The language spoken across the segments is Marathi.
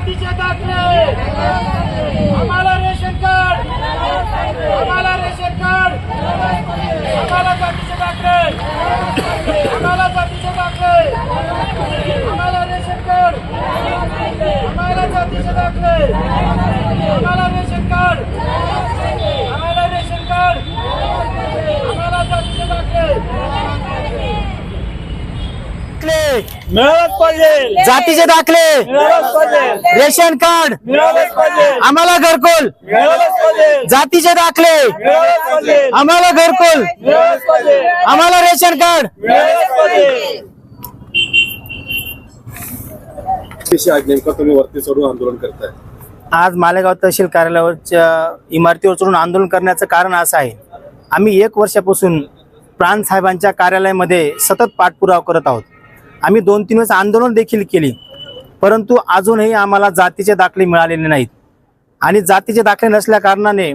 जातीचे दाखले, आम्हाला रेशन कार्ड, आम्हाला रेशन कार्ड, आम्हाला जातीचे दाखले, आम्हाला जातीचे दाखले, आम्हाला रेशन कार्ड, आम्हाला जातीचे दाखले, आम्हाला रेशन कार्ड, आम्हाला रेशन कार्ड, आम्हाला जातीचे दाखले मिळालंच पाहिजे, जातीचे दाखले, मिळालंच पाहिजे, रेशन कार्ड, मिळालंच पाहिजे, आम्हाला घरकुल, मिळालंच पाहिजे, जातीचे दाखले, मिळालंच पाहिजे, आम्हाला घरकुल, मिळालंच पाहिजे, आम्हाला रेशन कार्ड. मिळालंच पाहिजे. आज नेमका तुम्ही वरती चढून आंदोलन करताय? आज मालेगाव तहसील कार्यालयावरच्या इमारतीवर चढून आंदोलन करण्याचं कारण असं आहे, आम्ही 1 वर्षापासून प्राण साहेबांच्या कार्यालयामध्ये सतत पाठपुरावा करत आहोत. आम्ही 2-3 वेळेस आंदोलन देखील केली, परंतु अजूनही आम्हाला जातीचे दाखले मिळालेले नाहीत. आणि जातीचे दाखले नसल्या कारणाने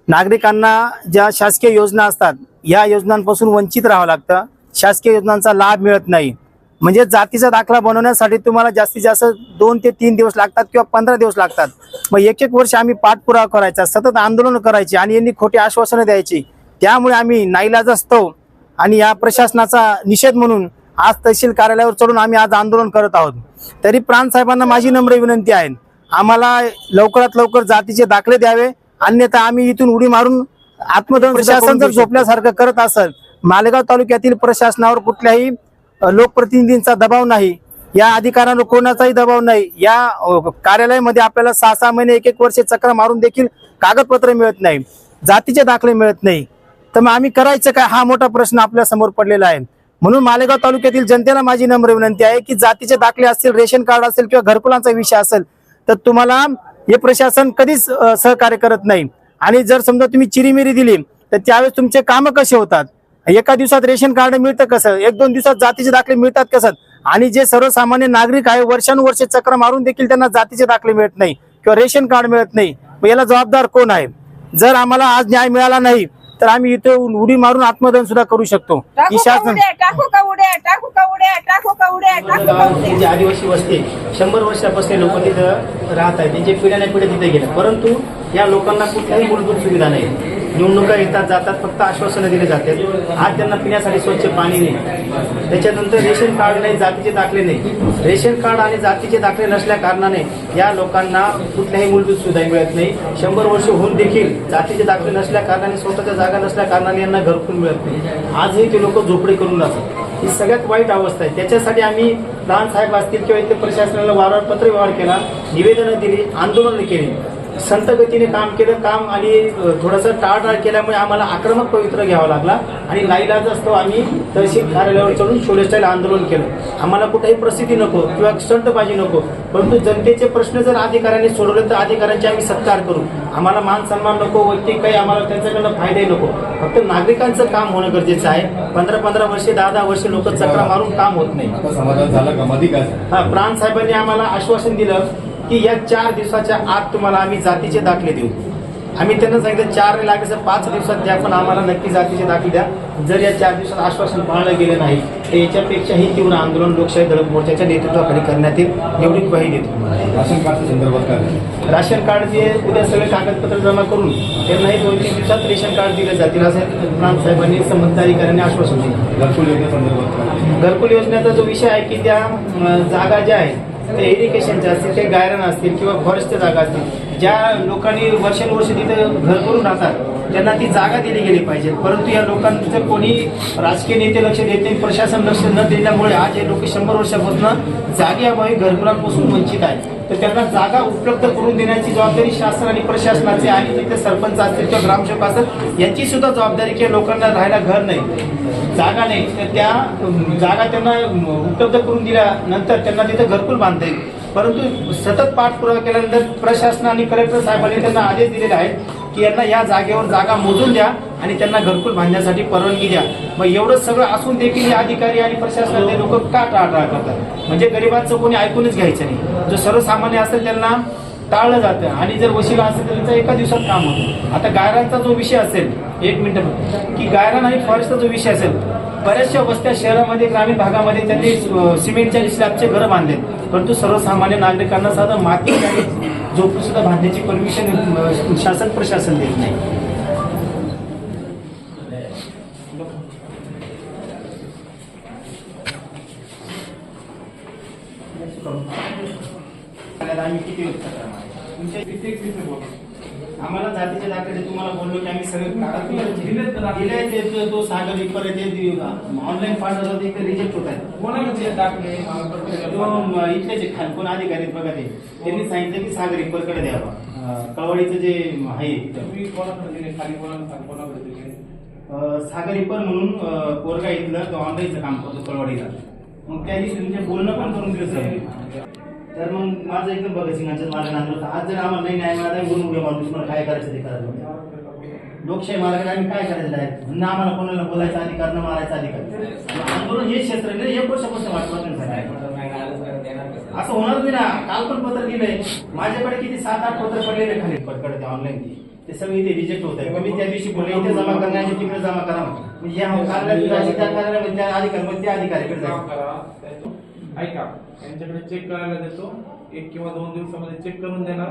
नागरिकांना ज्या शासकीय योजना असतात या योजनांपासून वंचित राहावं लागतं, शासकीय योजनांचा लाभ मिळत नाही. म्हणजे जातीचा दाखला बनवण्यासाठी तुम्हाला जास्तीत जास्त 2 ते 3 दिवस लागतात किंवा 15 दिवस लागतात. मग 1-1 वर्ष आम्ही पाठपुरावा करायचा, सतत आंदोलन करायची आणि यांनी खोटी आश्वासनं द्यायची. त्यामुळे आम्ही नाईलाजास्तव आणि या प्रशासनाचा निषेध म्हणून आज तहसील कार्यालयावर चढून आम्ही आज आंदोलन करत आहोत. तरी प्राण साहेबांना माझी नम्र विनंती आहे, आम्हाला लवकरात लवकर जातीचे दाखले द्यावे, अन्यथा आम्ही इथून उडी मारून आत्मदहन. प्रशासन जर झोपल्यासारखं करत असेल, मालेगाव तालुक्यातील प्रशासनावर कुठल्याही लोकप्रतिनिधींचा दबाव नाही, या अधिकाऱ्यांवर कोणाचाही दबाव नाही. या कार्यालयामध्ये आपल्याला 6-6 महिने 1-1 वर्ष चक्र मारून देखील कागदपत्र मिळत नाही, जातीचे दाखले मिळत नाही. तर मग आम्ही करायचं काय, हा मोठा प्रश्न आपल्या समोर पडलेला आहे. म्हणून मालेगाव तालुक्यातील जनतेला माझी नम्र विनंती आहे की जातीचे दाखले असतील, रेशन कार्ड असेल किंवा घरकुलांचा विषय असेल तर तुम्हाला हे प्रशासन कधीच सहकार्य करत नाही. आणि जर समजा तुम्ही चिरीमिरी दिली तर त्यावेळेस तुमचे कामं कसे होतात? एका दिवसात रेशन कार्ड मिळतं कसं? 1-2 दिवसात जातीचे दाखले मिळतात कसं? आणि जे सर्वसामान्य नागरिक आहे वर्षानुवर्षे चक्र मारून देखील त्यांना जातीचे दाखले मिळत नाही किंवा रेशन कार्ड मिळत नाही, मग याला जबाबदार कोण आहे? जर आम्हाला आज न्याय मिळाला नाही तर आम्ही इथे उडी मारून आत्मदहन सुद्धा करू शकतो. ही शासन जी आदिवासी वस्ती 100 वर्षापासून लोक तिथं राहत आहेत, त्यांचे पिढ्याने पिढ्या तिथे गेले, परंतु या लोकांना कुठल्याही मूलभूत सुविधा नाही. निवडणुका येतात जातात, फक्त आश्वासनं दिली जातात. आज त्यांना पिण्यासाठी स्वच्छ पाणी नाही, त्याच्यानंतर रेशन कार्ड नाही, जातीचे दाखले नाही. रेशन कार्ड आणि जातीचे दाखले नसल्या कारणाने या लोकांना कुठल्याही मूलभूत सुविधा मिळत नाही. 100 वर्ष होऊन देखील जातीचे दाखले नसल्या कारणाने, स्वतःच्या जागा नसल्या कारणाने यांना घरकुल मिळत नाही. आजही ते लोक झोपडे करून जातात. ही सगळ्यात वाईट अवस्था आहे. त्याच्यासाठी आम्ही प्राण साहेब असतील किंवा इथे प्रशासनाला वारंवार पत्रव्यवहार केला, निवेदनं दिली, आंदोलनं केली, संत गतीने काम केलं. काम आणि थोडंसं टाळटाळ केल्यामुळे आम्हाला आक्रमक पवित्रा घ्यावा लागला आणि नाईलाज असतो आम्ही तहसील कार्यालयावर चढून शोले स्टाईल आंदोलन केलं. आम्हाला कुठेही प्रसिद्धी नको किंवा स्टंटबाजी नको, परंतु जनतेचे प्रश्न जर अधिकाऱ्यांनी सोडवले तर अधिकाऱ्यांचे आम्ही सत्कार करू. आम्हाला मान सन्मान नको, वैयक्तिक काही आम्हाला त्यांच्याकडनं फायदाही नको. फक्त नागरिकांचं काम होणं गरजेचं आहे. 15-15 वर्षे 10-10 वर्षे लोक चक्रा मारून काम होत नाही. समाधान झालं का? मध्ये काय प्राण साहेबांनी आम्हाला आश्वासन दिलं की या 4 दिवसाच्या आत तुम्हाला आम्ही जातीचे दाखले देऊ. आम्ही त्यांना सांगितलं 4 नाही लागेल 5 दिवसात द्या, पण आम्हाला नक्की जातीचे दाखले द्या. जर या 4 दिवसात आश्वासन पाळलं गेलं नाही तर याच्यापेक्षाही तीव्र आंदोलन लोकशाही दळप मोर्चाच्या नेतृत्वाखाली करण्यात येईल, एवढी ग्वाही देतो. राशन कार्डच्या संदर्भात काय? राशन कार्ड जे उद्या सगळे कागदपत्र जमा करून त्यांनाही 2-3 दिवसात रेशन कार्ड दिले जातील असं प्राण साहेबांनी संबंधित अधिकाऱ्यांनी आश्वासन दिलं. घरकुल योजनेसंदर्भात घरकुल योजनेचा जो विषय आहे की त्या जागा ज्या आहेत ते इरिगेशनच्या असतील, ते गायरान असतील किंवा फॉरेस्टच्या जागा असतील, ज्या लोकांनी वर्षानुवर्ष तिथे घर करून राहतात त्यांना ती जागा दिली गेली पाहिजे. परंतु या लोकांचं कोणी राजकीय नेते लक्ष देत नाही, प्रशासन लक्ष न दिल्यामुळे आज हे लोक 100 वर्षापासून जागेअभावी घरकुलांपासून वंचित आहेत. तर त्यांना जागा उपलब्ध करून देण्याची जबाबदारी शासन आणि प्रशासनाची आणि तिथे सरपंच असतील किंवा ग्रामसेवक असतील यांची सुद्धा जबाबदारी की लोकांना राहायला घर नाही, जागा नाही, तर त्या जागा त्यांना उपलब्ध करून दिल्यानंतर त्यांना तिथे घरकुल बांधता येईल. परंतु सतत पाठपुरावा केल्यानंतर प्रशासन आणि कलेक्टर साहेबांनी त्यांना आदेश दिलेले आहेत की यांना या जागेवर जागा मोजून द्या आणि त्यांना घरकुल बांधण्यासाठी परवानगी द्या. मग एवढं सगळं असून देखील अधिकारी आणि प्रशासनातले लोक का टाळटाळ करतात? म्हणजे गरिबांचं कोणी ऐकूनच घ्यायचं नाही. जो सर्वसामान्य असेल त्यांना टाळलं जातं आणि जर वशिला असेल तर त्यांचं एका दिवसात काम होतं. आता गायरांचा जो विषय असेल, 1 मिनिट, की गायरान आणि फॉरेस्टचा जो विषय असेल बऱ्याचशा वस्त्या शहरामध्ये ग्रामीण भागामध्ये त्यांनी सिमेंटच्या स्लॅबचे घरं बांधले, परंतु सर्वसामान्य नागरिकांना साधा माती आणि झोपडी सुद्धा बांधण्याची परमिशन शासन प्रशासन देत नाही. आम्ही किती तुमच्या आम्हाला जातीचे दाखले तुम्हाला बोललो की आम्ही सगळे दिले तो सागर परत ऑनलाईन पाठवलं होते ते रिजेक्ट होत आहे. दाखले इथलेच खान कोण अधिकारी आहेत बघा ते त्यांनी सांगितलं की सागर इपरकडे द्यावा. कळवडीचं जे आहे सागर इपर म्हणून पोरगा इथलं ऑनलाईनचं काम करतो कळवडीला. मग त्या दिवशी तुमचे बोलणं पण करून दिलं सर. तर मग माझं एकदम बघा सिंगाचं माझं नांदलं आज जर आम्हाला नाही न्याय मिळाला बोलून उद्या माणूस तुम्हाला काय करायचं ते करायचं. लोकशाही मार्गाने आम्ही काय करायचं आहे ना, आम्हाला कोणाला बोलायचा अधिकार न मारायचा अधिकार. आंदोलन हे क्षेत्र नाही, एक वर्षापासून असं होणार नाही ना. काल पण पत्र दिलंय माझ्याकडे किती 7-8 पत्र पडलेले खाली पडकडे ऑनलाईन ते सगळे इथे रिजेक्ट होत आहे. मी त्या दिवशी बोलले इथे जमा करण्याचे तिकडे जमा करा म्हणजे त्या कार्यालयामध्ये त्या अधिकारी त्या अधिकाऱ्याकडे जाईल. ऐका यांच्याकडे चेक करायला देतो, 1 किंवा 2 दिवसामध्ये चेक करून देणार.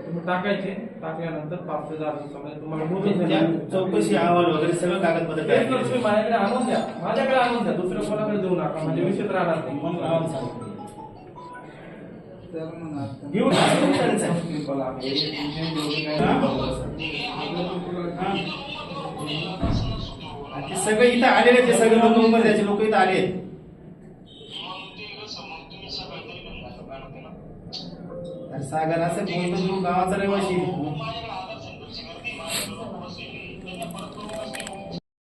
तुम्ही टाकायचे, टाकल्यानंतर 5 ते 10 दिवसामध्ये तुम्हाला मोजून चौकशी अहवाल वगैरे सगळं कागदपत्र तुम्ही माझ्याकडे आणून द्या, माझ्याकडे आणून द्या, दुसऱ्या कोणाकडे देऊ नका म्हणजे विषय राहणार नाही. घेऊन ते सगळे इथं आलेले ते सगळे लोक उमरल्याचे लोक इथं आले. सागर असं बोलतो गावाचा रहिवाशी